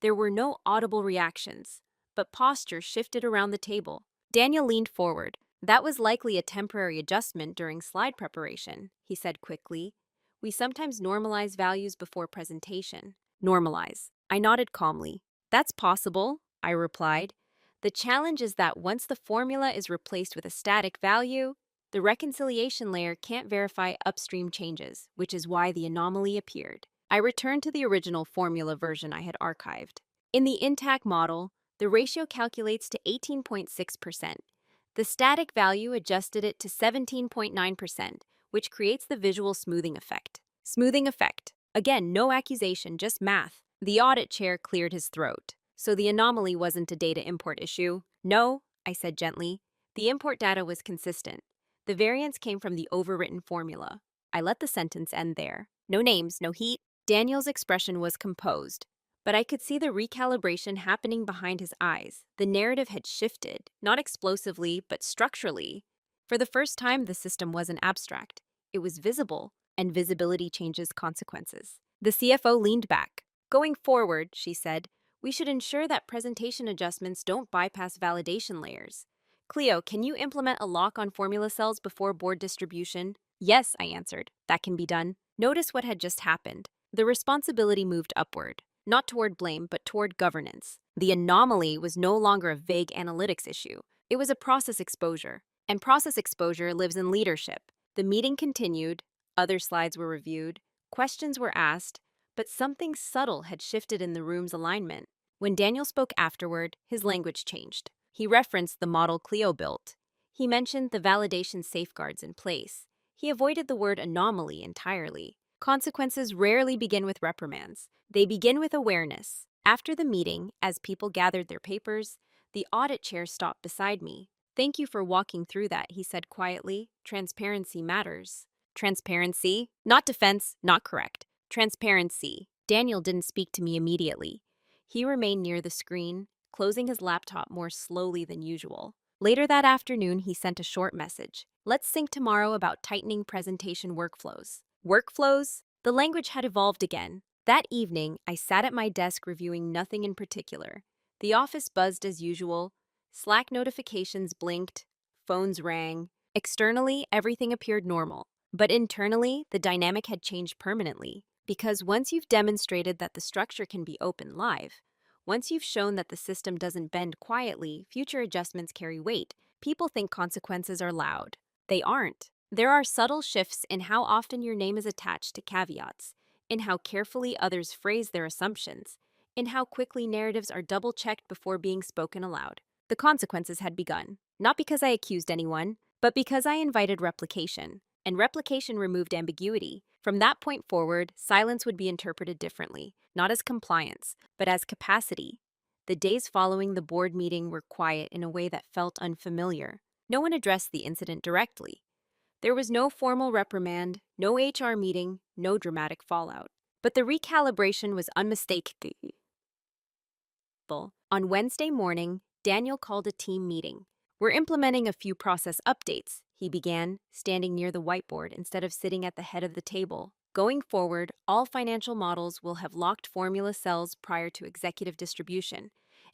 There were no audible reactions, but posture shifted around the table. Daniel leaned forward. That was likely a temporary adjustment during slide preparation, he said quickly. We sometimes normalize values before presentation. Normalize. I nodded calmly. That's possible, I replied. The challenge is that once the formula is replaced with a static value, the reconciliation layer can't verify upstream changes, which is why the anomaly appeared. I returned to the original formula version I had archived. In the intact model, the ratio calculates to 18.6%. The static value adjusted it to 17.9%, which creates the visual smoothing effect. Smoothing effect. Again, no accusation, just math. The audit chair cleared his throat. So the anomaly wasn't a data import issue? No, I said gently. The import data was consistent. The variance came from the overwritten formula. I let the sentence end there. No names, no heat. Daniel's expression was composed, but I could see the recalibration happening behind his eyes. The narrative had shifted, not explosively, but structurally. For the first time, the system wasn't abstract. It was visible, and visibility changes consequences. The CFO leaned back. Going forward, she said, we should ensure that presentation adjustments don't bypass validation layers. Cleo, can you implement a lock on formula cells before board distribution? Yes, I answered. That can be done. Notice what had just happened. The responsibility moved upward, not toward blame, but toward governance. The anomaly was no longer a vague analytics issue. It was a process exposure, and process exposure lives in leadership. The meeting continued, other slides were reviewed, questions were asked, but something subtle had shifted in the room's alignment. When Daniel spoke afterward, his language changed. He referenced the model Cleo built. He mentioned the validation safeguards in place. He avoided the word anomaly entirely. Consequences rarely begin with reprimands. They begin with awareness. After the meeting, as people gathered their papers, the audit chair stopped beside me. Thank you for walking through that, he said quietly. Transparency matters. Transparency? Not defense, not correct. Transparency. Daniel didn't speak to me immediately. He remained near the screen, closing his laptop more slowly than usual. Later that afternoon, he sent a short message. Let's sync tomorrow about tightening presentation workflows. Workflows? The language had evolved again. That evening, I sat at my desk reviewing nothing in particular. The office buzzed as usual. Slack notifications blinked. Phones rang. Externally, everything appeared normal. But internally, the dynamic had changed permanently. Because once you've demonstrated that the structure can be open live, once you've shown that the system doesn't bend quietly, future adjustments carry weight. People think consequences are loud. They aren't. There are subtle shifts in how often your name is attached to caveats, in how carefully others phrase their assumptions, in how quickly narratives are double-checked before being spoken aloud. The consequences had begun, not because I accused anyone, but because I invited replication, and replication removed ambiguity. From that point forward, silence would be interpreted differently, not as compliance, but as capacity. The days following the board meeting were quiet in a way that felt unfamiliar. No one addressed the incident directly. There was no formal reprimand, no HR meeting, no dramatic fallout. But the recalibration was unmistakable. On Wednesday morning, Daniel called a team meeting. We're implementing a few process updates, he began, standing near the whiteboard instead of sitting at the head of the table. Going forward, all financial models will have locked formula cells prior to executive distribution.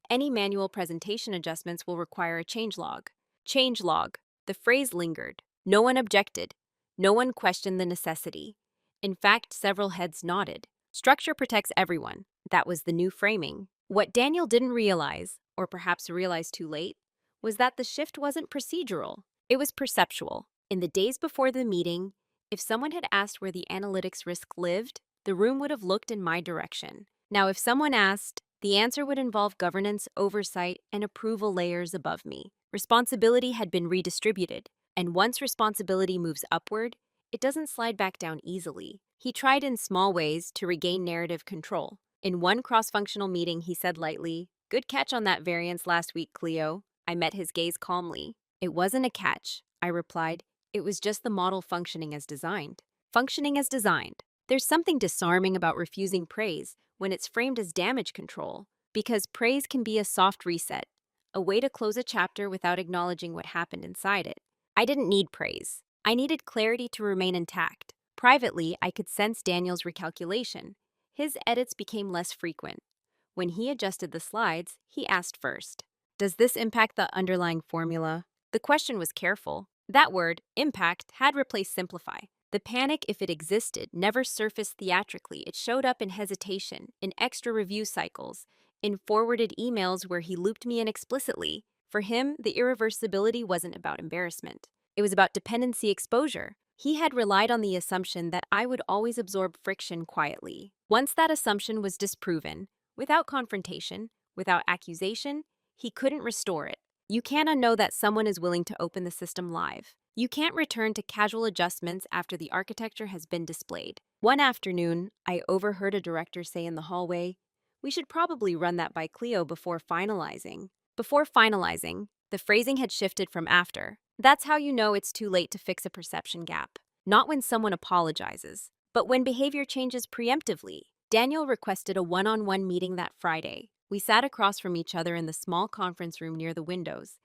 Any manual presentation adjustments will require a change log. Change log. The phrase lingered. No one objected. No one questioned the necessity. In fact, several heads nodded. Structure protects everyone. That was the new framing. What Daniel didn't realize, or perhaps realized too late, was that the shift wasn't procedural. It was perceptual. In the days before the meeting, if someone had asked where the analytics risk lived, the room would have looked in my direction. Now, if someone asked, the answer would involve governance, oversight, and approval layers above me. Responsibility had been redistributed, and once responsibility moves upward, it doesn't slide back down easily. He tried in small ways to regain narrative control. In one cross-functional meeting, he said lightly, "Good catch on that variance last week, Cleo." I met his gaze calmly. "It wasn't a catch," I replied. "It was just the model functioning as designed." Functioning as designed. There's something disarming about refusing praise when it's framed as damage control, because praise can be a soft reset, a way to close a chapter without acknowledging what happened inside it. I didn't need praise. I needed clarity to remain intact. Privately, I could sense Daniel's recalculation. His edits became less frequent. When he adjusted the slides, he asked first, "Does this impact the underlying formula?" The question was careful. That word, impact, had replaced simplify. The panic, if it existed, never surfaced theatrically. It showed up in hesitation, in extra review cycles, in forwarded emails where he looped me in explicitly. For him, the irreversibility wasn't about embarrassment. It was about dependency exposure. He had relied on the assumption that I would always absorb friction quietly. Once that assumption was disproven, without confrontation, without accusation, he couldn't restore it. You can't unknow that someone is willing to open the system live. You can't return to casual adjustments after the architecture has been displayed. One afternoon, I overheard a director say in the hallway, "We should probably run that by Cleo before finalizing." Before finalizing, the phrasing had shifted from after. That's how you know it's too late to fix a perception gap. Not when someone apologizes, but when behavior changes preemptively. Daniel requested a one-on-one meeting that Friday. We sat across from each other in the small conference room near the windows.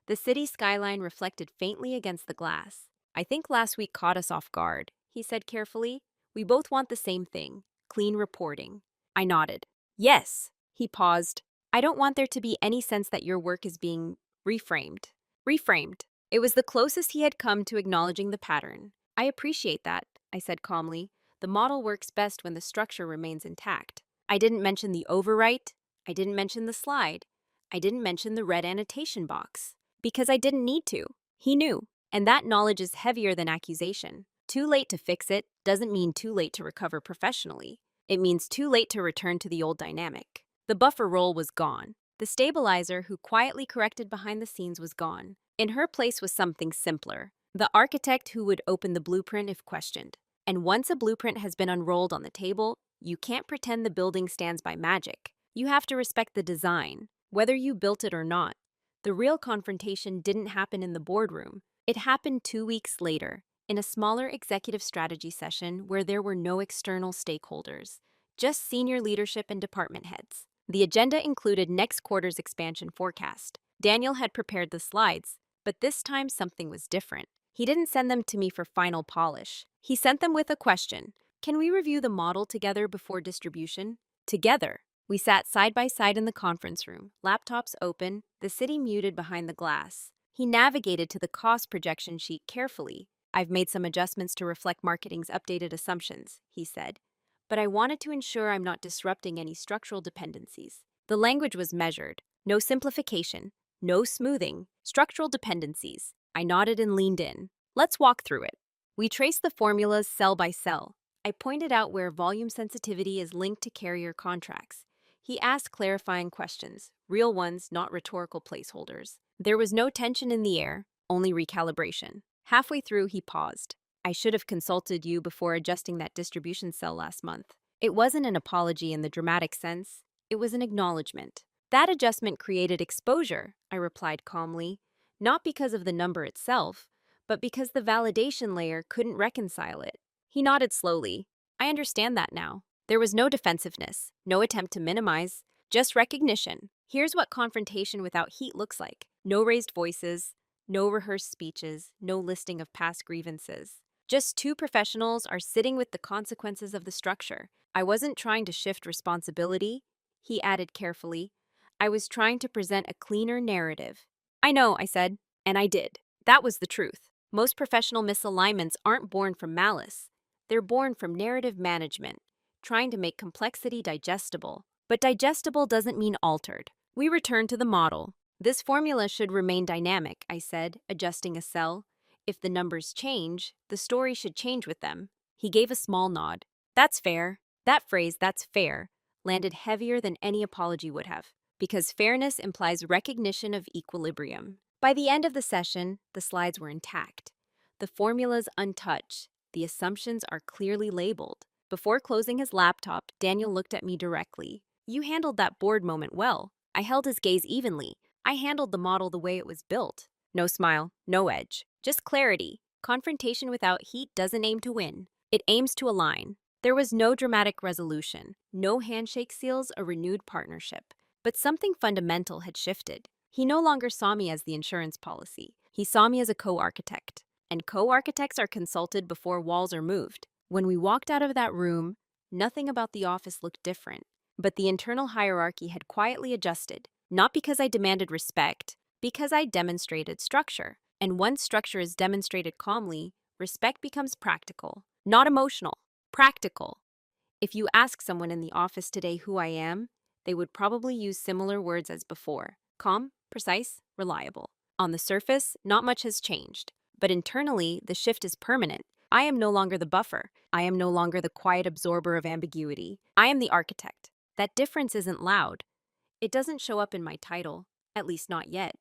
The city skyline reflected faintly against the glass. "I think last week caught us off guard," he said carefully. "We both want the same thing, clean reporting." I nodded. "Yes." He paused. "I don't want there to be any sense that your work is being reframed." Reframed. It was the closest he had come to acknowledging the pattern. "I appreciate that," I said calmly. "The model works best when the structure remains intact." I didn't mention the overwrite. I didn't mention the slide. I didn't mention the red annotation box. Because I didn't need to. He knew. And that knowledge is heavier than accusation. Too late to fix it doesn't mean too late to recover professionally. It means too late to return to the old dynamic. The buffer role was gone. The stabilizer who quietly corrected behind the scenes was gone. In her place was something simpler. The architect who would open the blueprint if questioned. And once a blueprint has been unrolled on the table, you can't pretend the building stands by magic. You have to respect the design, whether you built it or not. The real confrontation didn't happen in the boardroom. It happened 2 weeks later, in a smaller executive strategy session where there were no external stakeholders, just senior leadership and department heads. The agenda included next quarter's expansion forecast. Daniel had prepared the slides, but this time something was different. He didn't send them to me for final polish. He sent them with a question. "Can we review the model together before distribution?" Together. We sat side by side in the conference room, laptops open, the city muted behind the glass. He navigated to the cost projection sheet carefully. "I've made some adjustments to reflect marketing's updated assumptions," he said. "But I wanted to ensure I'm not disrupting any structural dependencies." The language was measured. No simplification, no smoothing, structural dependencies. I nodded and leaned in. "Let's walk through it." We traced the formulas cell by cell. I pointed out where volume sensitivity is linked to carrier contracts. He asked clarifying questions, real ones, not rhetorical placeholders. There was no tension in the air, only recalibration. Halfway through, he paused. "I should have consulted you before adjusting that distribution cell last month." It wasn't an apology in the dramatic sense. It was an acknowledgement. "That adjustment created exposure," I replied calmly, "not because of the number itself, but because the validation layer couldn't reconcile it." He nodded slowly. "I understand that now." There was no defensiveness, no attempt to minimize, just recognition. Here's what confrontation without heat looks like. No raised voices, no rehearsed speeches, no listing of past grievances. Just two professionals are sitting with the consequences of the structure. I wasn't trying to shift responsibility, he added carefully. I was trying to present a cleaner narrative. "I know," I said, and I did. That was the truth. Most professional misalignments aren't born from malice. They're born from narrative management, trying to make complexity digestible. But digestible doesn't mean altered. We returned to the model. "This formula should remain dynamic," I said, adjusting a cell. "If the numbers change, the story should change with them." He gave a small nod. "That's fair." That phrase, "that's fair," landed heavier than any apology would have, because fairness implies recognition of equilibrium. By the end of the session, the slides were intact. The formulas untouched. The assumptions are clearly labeled. Before closing his laptop, Daniel looked at me directly. You handled that board moment well. I held his gaze evenly. I handled the model the way it was built. No smile, no edge, just clarity. Confrontation without heat doesn't aim to win. It aims to align. There was no dramatic resolution, no handshake seals a renewed partnership. But something fundamental had shifted. He no longer saw me as the insurance policy. He saw me as a co-architect. And co-architects are consulted before walls are moved. When we walked out of that room, nothing about the office looked different. But the internal hierarchy had quietly adjusted, not because I demanded respect, because I demonstrated structure. And once structure is demonstrated calmly, respect becomes practical, not emotional, practical. If you ask someone in the office today who I am, they would probably use similar words as before: calm, precise, reliable. On the surface, not much has changed, but internally, the shift is permanent. I am no longer the buffer. I am no longer the quiet absorber of ambiguity. I am the architect. That difference isn't loud. It doesn't show up in my title, at least not yet.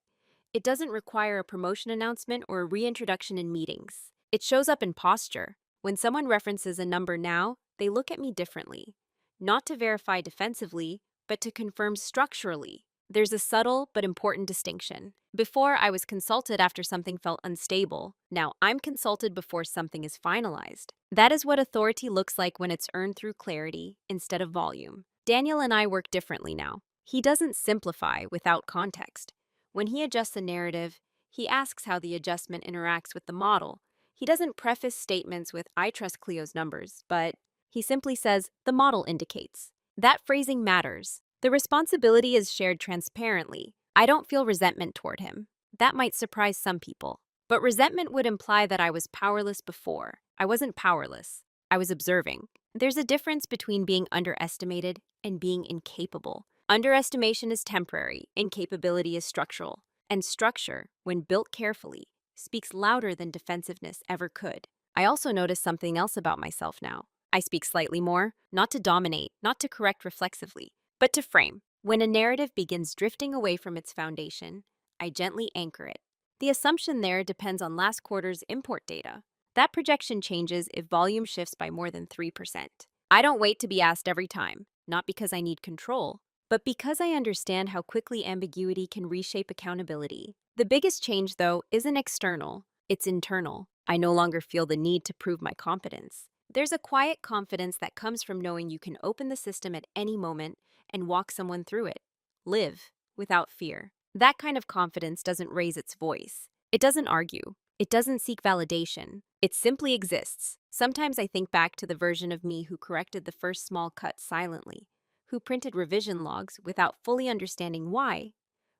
It doesn't require a promotion announcement or a reintroduction in meetings. It shows up in posture. When someone references a number now, they look at me differently. Not to verify defensively, but to confirm structurally. There's a subtle but important distinction. Before, I was consulted after something felt unstable. Now, I'm consulted before something is finalized. That is what authority looks like when it's earned through clarity instead of volume. Daniel and I work differently now. He doesn't simplify without context. When he adjusts a narrative, he asks how the adjustment interacts with the model. He doesn't preface statements with "I trust Clio's numbers," but he simply says, "the model indicates." That phrasing matters. The responsibility is shared transparently. I don't feel resentment toward him. That might surprise some people. But resentment would imply that I was powerless before. I wasn't powerless. I was observing. There's a difference between being underestimated and being incapable. Underestimation is temporary, incapability is structural. And structure, when built carefully, speaks louder than defensiveness ever could. I also notice something else about myself now. I speak slightly more, not to dominate, not to correct reflexively, but to frame. When a narrative begins drifting away from its foundation, I gently anchor it. The assumption there depends on last quarter's import data. That projection changes if volume shifts by more than 3%. I don't wait to be asked every time, not because I need control, but because I understand how quickly ambiguity can reshape accountability. The biggest change, though, isn't external, it's internal. I no longer feel the need to prove my competence. There's a quiet confidence that comes from knowing you can open the system at any moment and walk someone through it. Live without fear. That kind of confidence doesn't raise its voice. It doesn't argue. It doesn't seek validation. It simply exists. Sometimes I think back to the version of me who corrected the first small cut silently, who printed revision logs without fully understanding why,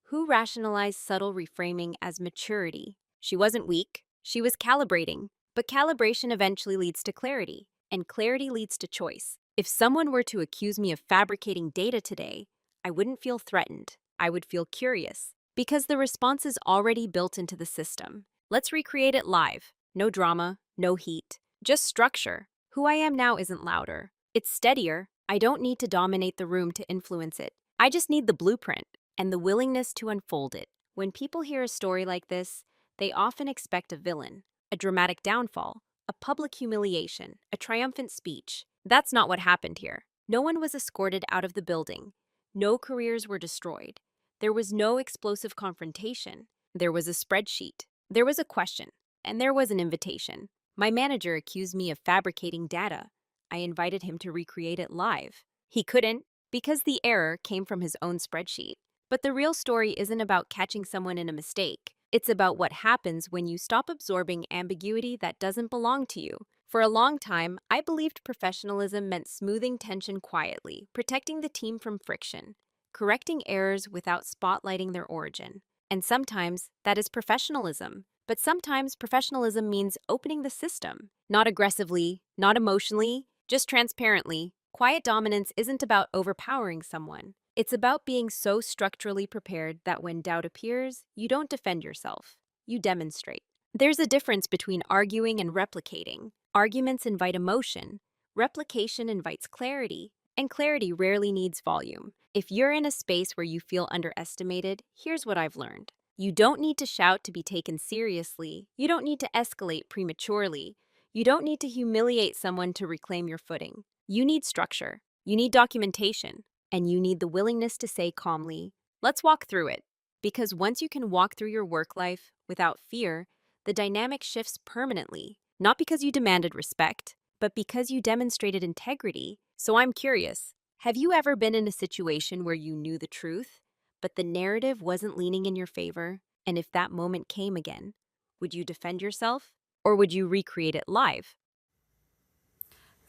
who rationalized subtle reframing as maturity. She wasn't weak. She was calibrating. But calibration eventually leads to clarity, and clarity leads to choice. If someone were to accuse me of fabricating data today, I wouldn't feel threatened. I would feel curious, because the response is already built into the system. Let's recreate it live. No drama, no heat, just structure. Who I am now isn't louder. It's steadier. I don't need to dominate the room to influence it. I just need the blueprint and the willingness to unfold it. When people hear a story like this, they often expect a villain, a dramatic downfall, a public humiliation, a triumphant speech. That's not what happened here. No one was escorted out of the building. No careers were destroyed. There was no explosive confrontation. There was a spreadsheet. There was a question. And there was an invitation. My manager accused me of fabricating data. I invited him to recreate it live. He couldn't, because the error came from his own spreadsheet. But the real story isn't about catching someone in a mistake. It's about what happens when you stop absorbing ambiguity that doesn't belong to you. For a long time, I believed professionalism meant smoothing tension quietly, protecting the team from friction, correcting errors without spotlighting their origin. And sometimes that is professionalism. But sometimes professionalism means opening the system. Not aggressively, not emotionally, just transparently. Quiet dominance isn't about overpowering someone. It's about being so structurally prepared that when doubt appears, you don't defend yourself. You demonstrate. There's a difference between arguing and replicating. Arguments invite emotion. Replication invites clarity. And clarity rarely needs volume. If you're in a space where you feel underestimated, here's what I've learned. You don't need to shout to be taken seriously. You don't need to escalate prematurely. You don't need to humiliate someone to reclaim your footing. You need structure, you need documentation, and you need the willingness to say calmly, let's walk through it. Because once you can walk through your work life without fear, the dynamic shifts permanently, not because you demanded respect, but because you demonstrated integrity. So I'm curious, have you ever been in a situation where you knew the truth, but the narrative wasn't leaning in your favor? And if that moment came again, would you defend yourself or would you recreate it live?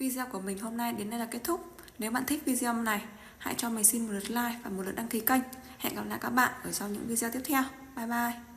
Video của mình hôm nay đến đây là kết thúc. Nếu bạn thích video này, hãy cho mình xin một lượt like và một lượt đăng ký kênh. Hẹn gặp lại các bạn ở trong những video tiếp theo. Bye bye.